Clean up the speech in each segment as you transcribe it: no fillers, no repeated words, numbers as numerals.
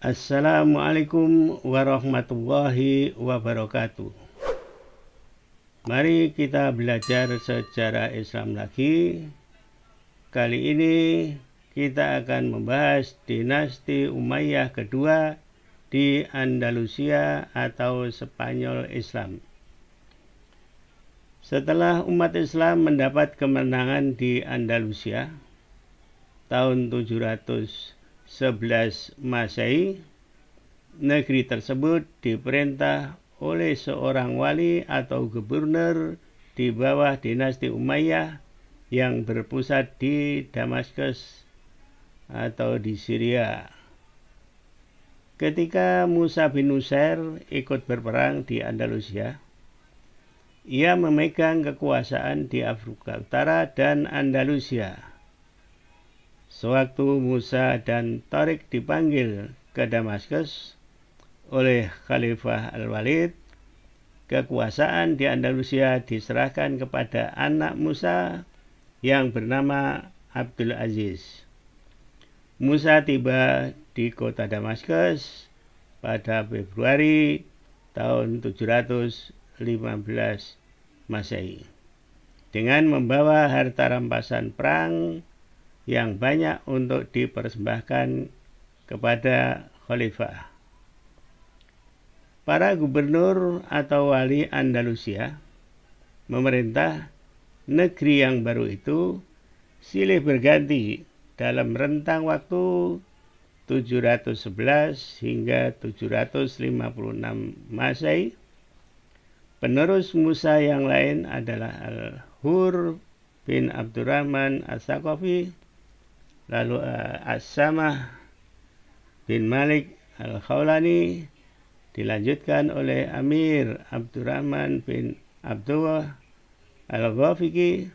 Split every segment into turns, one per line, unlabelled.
Assalamualaikum warahmatullahi wabarakatuh. Mari kita belajar sejarah Islam lagi. Kali ini kita akan membahas dinasti Umayyah kedua di Andalusia atau Spanyol Islam. Setelah umat Islam mendapat kemenangan di Andalusia tahun 711 Masehi, negeri tersebut diperintah oleh seorang wali atau gubernur di bawah dinasti Umayyah yang berpusat di Damaskus atau di Syria. Ketika Musa bin Nusair ikut berperang di Andalusia, ia memegang kekuasaan di Afrika Utara dan Andalusia. Sewaktu Musa dan Tariq dipanggil ke Damaskus oleh Khalifah Al-Walid, kekuasaan di Andalusia diserahkan kepada anak Musa yang bernama Abdul Aziz. Musa tiba di kota Damaskus pada Februari tahun 715 Masehi dengan membawa harta rampasan perang yang banyak untuk dipersembahkan kepada khalifah. Para gubernur atau wali Andalusia memerintah negeri yang baru itu silih berganti dalam rentang waktu 711 hingga 756 Masehi. Penerus Musa yang lain adalah Al-Hur bin Abdurrahman As-Saqafi, lalu As-Samah bin Malik Al-Khawlani, dilanjutkan oleh Amir Abdurrahman bin Abdullah Al-Ghafiqi,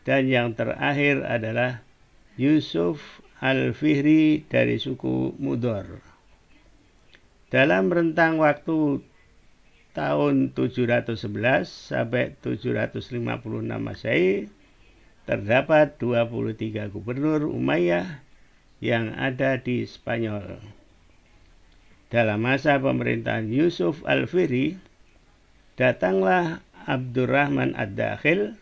dan yang terakhir adalah Yusuf Al-Fihri dari suku Mudor. Dalam rentang waktu tahun 711 sampai 756 Masehi, terdapat 23 gubernur Umayyah yang ada di Spanyol. Dalam masa pemerintahan Yusuf Al-Fihri, datanglah Abdurrahman Ad-Dakhil,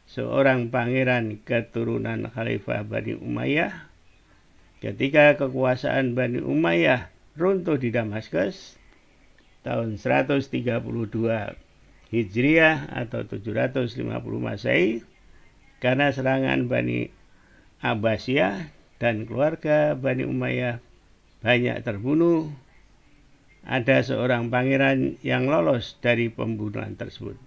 seorang pangeran keturunan Khalifah Bani Umayyah. Ketika kekuasaan Bani Umayyah runtuh di Damaskus tahun 132 Hijriah atau 750 Masehi, karena serangan Bani Abbasiyah dan keluarga Bani Umayyah banyak terbunuh, ada seorang pangeran yang lolos dari pembunuhan tersebut.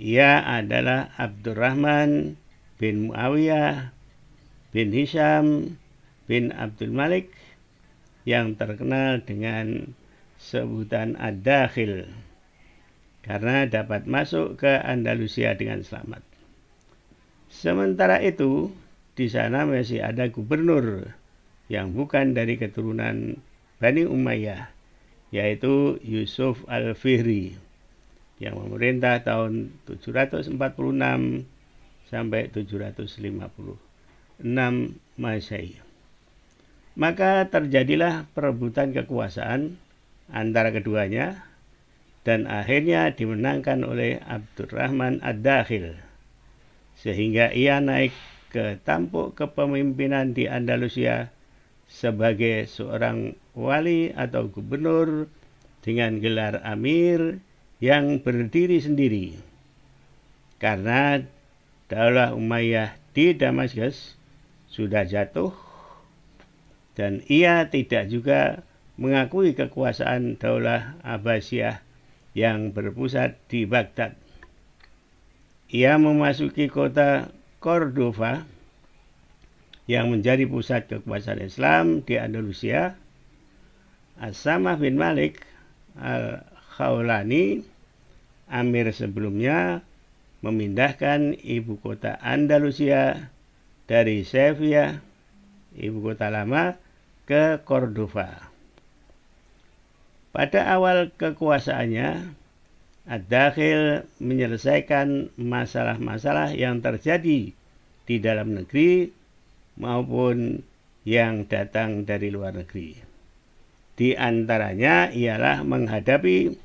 Ia adalah Abdurrahman bin Muawiyah bin Hisham bin Abdul Malik yang terkenal dengan sebutan Ad-Dakhil karena dapat masuk ke Andalusia dengan selamat. Sementara itu, di sana masih ada gubernur yang bukan dari keturunan Bani Umayyah, yaitu Yusuf Al-Fihri, yang memerintah tahun 746 sampai 756 Masehi. Maka terjadilah perebutan kekuasaan antara keduanya, dan akhirnya dimenangkan oleh Abdurrahman Ad-Dakhil, sehingga ia naik ke tampuk kepemimpinan di Andalusia sebagai seorang wali atau gubernur dengan gelar Amir yang berdiri sendiri. Karena Daulah Umayyah di Damaskus sudah jatuh, dan ia tidak juga mengakui kekuasaan Daulah Abbasiyah yang berpusat di Baghdad. Ia memasuki kota Cordova yang menjadi pusat kekuasaan Islam di Andalusia. As-Samah bin Malik Al-Khawlani, amir sebelumnya, memindahkan ibu kota Andalusia dari Sevilla, ibu kota lama, ke Cordova. Pada awal kekuasaannya, Ad-Dakhil menyelesaikan masalah-masalah yang terjadi di dalam negeri maupun yang datang dari luar negeri. Di antaranya ialah menghadapi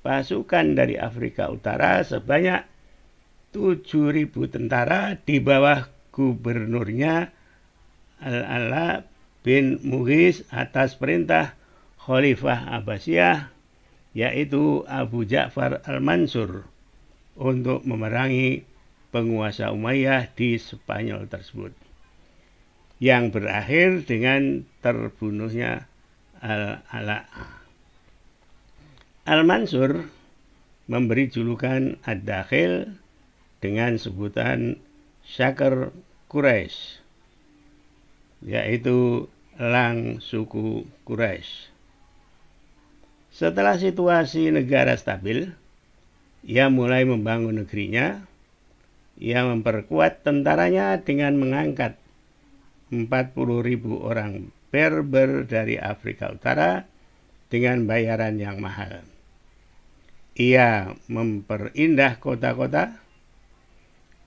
pasukan dari Afrika Utara sebanyak 7.000 tentara di bawah gubernurnya Al-Ala bin Mughis atas perintah Khalifah Abbasiyah, yaitu Abu Ja'far al-Mansur, untuk memerangi penguasa Umayyah di Spanyol tersebut, yang berakhir dengan terbunuhnya Al-Ala. Al-Mansur memberi julukan Ad-Dakhil dengan sebutan Syakar Quraisy, yaitu elang suku Quraisy. Setelah situasi negara stabil, ia mulai membangun negerinya. Ia memperkuat tentaranya dengan mengangkat 40.000 orang Berber dari Afrika Utara dengan bayaran yang mahal. Ia memperindah kota-kota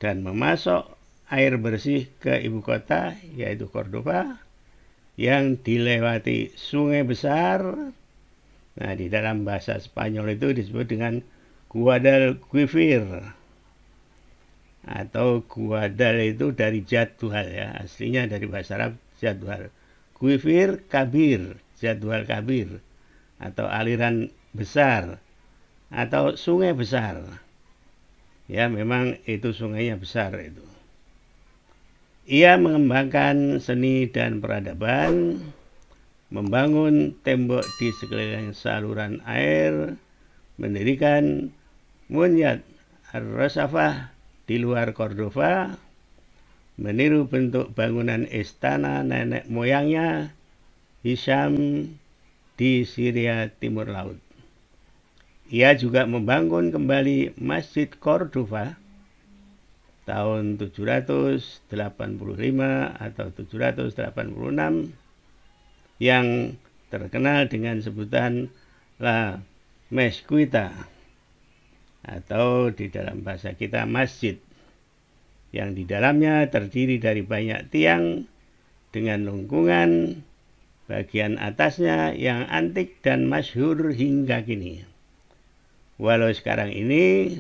dan memasok air bersih ke ibu kota, yaitu Cordoba, yang dilewati sungai besar. Nah, di dalam bahasa Spanyol itu disebut dengan Guadalquivir, atau Guadal itu dari jadwal, ya, aslinya dari bahasa Arab jadwal. Quivir kabir, jadwal kabir, atau aliran besar, atau sungai besar. Ya, memang itu sungainya besar itu. Ia mengembangkan seni dan peradaban, membangun tembok di sekeliling saluran air, mendirikan Munyat Ar-Rasafah di luar Cordoba, meniru bentuk bangunan istana nenek moyangnya Hisham di Syria Timur Laut. Ia juga membangun kembali Masjid Cordoba tahun 785 atau 786 yang terkenal dengan sebutan La Mezquita, atau di dalam bahasa kita masjid, yang di dalamnya terdiri dari banyak tiang dengan lengkungan bagian atasnya yang antik dan masyhur hingga kini. Walau sekarang ini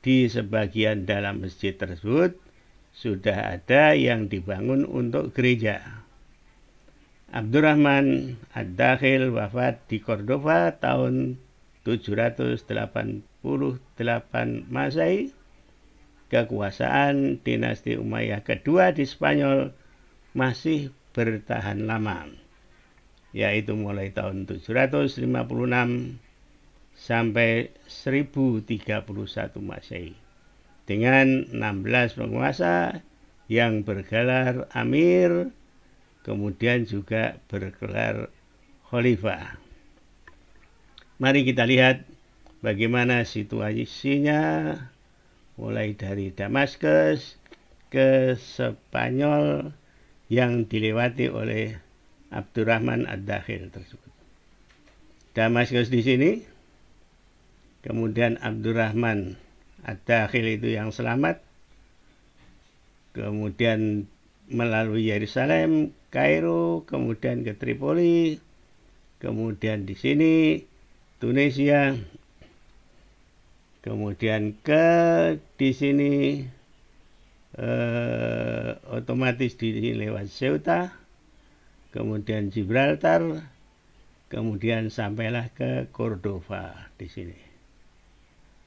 di sebagian dalam masjid tersebut sudah ada yang dibangun untuk gereja. Abdurrahman Ad-Dakhil wafat di Cordoba tahun 788 Masehi. Kekuasaan dinasti Umayyah kedua di Spanyol masih bertahan lama, yaitu mulai tahun 756 sampai 1031 Masehi, dengan 16 penguasa yang bergelar Amir, kemudian juga bergelar Khalifah. Mari kita lihat bagaimana situasinya mulai dari Damaskus ke Spanyol yang dilewati oleh Abdurrahman Ad-Dakhil tersebut. Damaskus di sini, kemudian Abdurrahman Ad-Dakhil itu yang selamat, kemudian melalui Yerusalem, Kairo, kemudian ke Tripoli, kemudian di sini Tunisia, kemudian di sini otomatis di sini lewat Ceuta, kemudian Gibraltar, kemudian sampailah ke Cordoba di sini.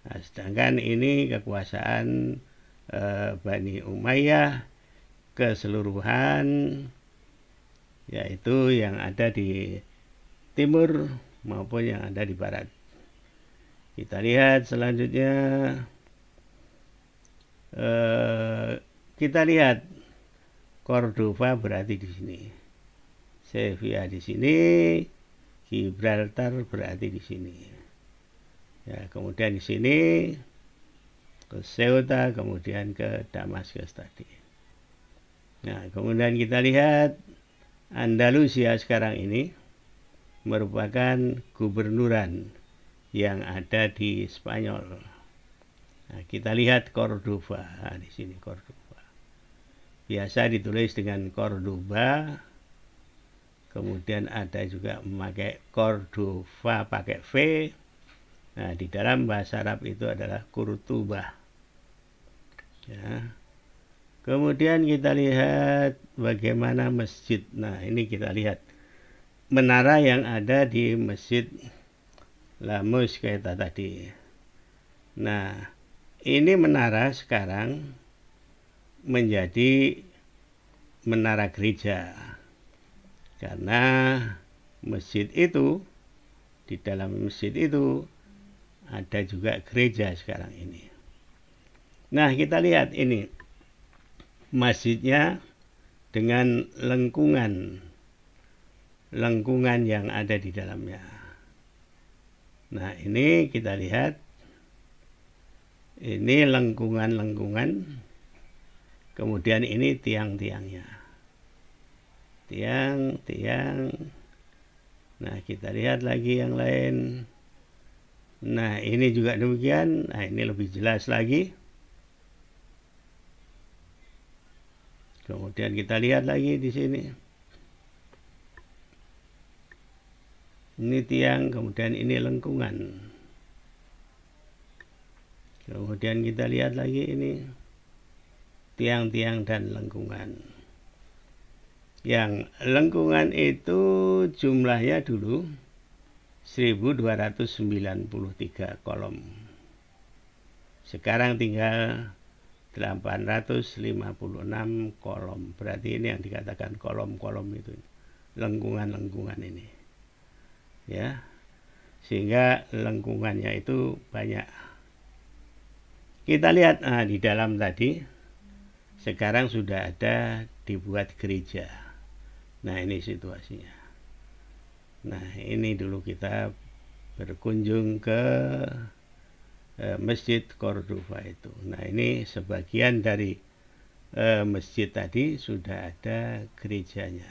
Nah, sedangkan ini kekuasaan Bani Umayyah keseluruhan, yaitu yang ada di timur maupun yang ada di barat. Kita lihat selanjutnya, kita lihat Cordoba berarti di sini, Sevilla di sini, Gibraltar berarti di sini. Ya, kemudian di sini ke Ceuta, kemudian ke Damaskus tadi. Nah, kemudian kita lihat Andalusia sekarang ini merupakan gubernuran yang ada di Spanyol. Nah, kita lihat Cordoba. Nah, di sini Cordoba. Biasa ditulis dengan Cordoba kemudian ada juga memakai Cordova pakai V. Nah, di dalam bahasa Arab itu adalah Qurtubah. Ya. Kemudian kita lihat bagaimana masjid. Nah, ini kita lihat menara yang ada di Masjid Lamus kita tadi. Nah, ini menara sekarang menjadi menara gereja. Karena masjid itu, di dalam masjid itu ada juga gereja sekarang ini. Nah, kita lihat ini masjidnya dengan lengkungan yang ada di dalamnya. Nah, ini kita lihat, ini lengkungan, kemudian ini tiang-tiangnya. Tiang. Nah, kita lihat lagi yang lain. Nah, ini juga demikian. Nah, ini lebih jelas lagi. Kemudian kita lihat lagi di sini. Ini tiang, kemudian ini lengkungan. Kemudian kita lihat lagi ini tiang-tiang dan lengkungan. Yang lengkungan itu jumlahnya dulu 1293 kolom. Sekarang tinggal 856 kolom. Berarti ini yang dikatakan kolom-kolom itu. Lengkungan-lengkungan ini. Ya. Sehingga lengkungannya itu banyak. Kita lihat di dalam tadi sekarang sudah ada dibuat gereja. Nah, ini situasinya. Nah, ini dulu kita berkunjung ke Masjid Cordova itu. Nah, ini sebagian dari masjid tadi sudah ada gerejanya.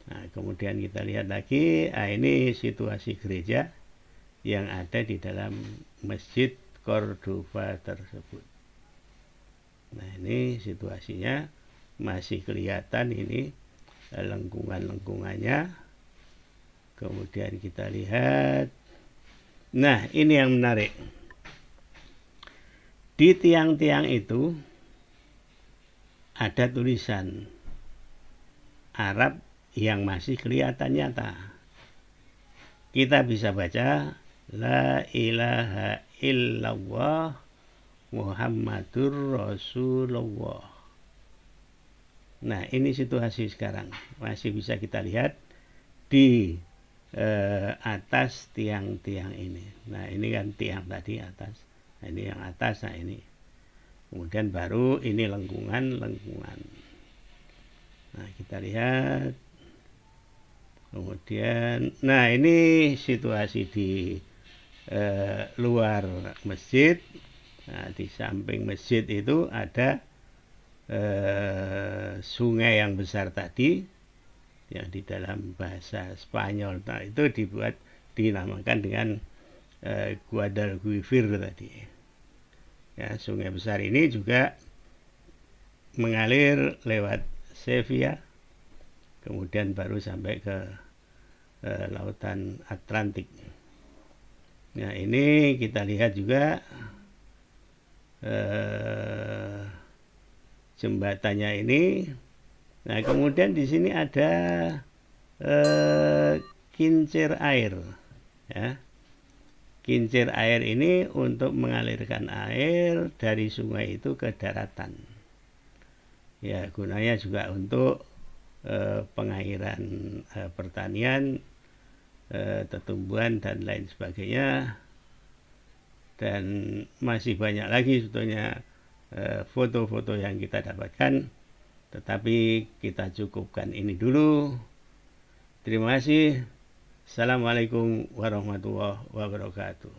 Nah, kemudian kita lihat lagi, ini situasi gereja yang ada di dalam Masjid Cordova tersebut. Nah, ini situasinya masih kelihatan ini lengkungan-lengkungannya. Kemudian kita lihat. Nah, ini yang menarik. Di tiang-tiang itu ada tulisan Arab yang masih kelihatan nyata. Kita bisa baca La ilaha illallah Muhammadur Rasulullah. Nah, ini situasi sekarang. Masih bisa kita lihat di atas tiang-tiang ini. Nah, ini kan tiang tadi atas. Nah, ini yang atas. Nah, ini. Kemudian baru ini lengkungan. Nah, kita lihat. Kemudian, nah ini situasi di luar masjid. Nah, di samping masjid itu ada sungai yang besar tadi, yang di dalam bahasa Spanyol. Nah, itu dinamakan dengan Guadalquivir tadi. Ya, sungai besar ini juga mengalir lewat Sevilla, kemudian baru sampai ke lautan Atlantik. Nah, ini kita lihat juga jembatannya ini. Nah, kemudian di sini ada kincir air. Ya. Kincir air ini untuk mengalirkan air dari sungai itu ke daratan. Ya, gunanya juga untuk pengairan pertanian, tetumbuhan dan lain sebagainya. Dan masih banyak lagi sebetulnya foto-foto yang kita dapatkan, tetapi kita cukupkan ini dulu. Terima kasih. Assalamualaikum warahmatullahi wabarakatuh.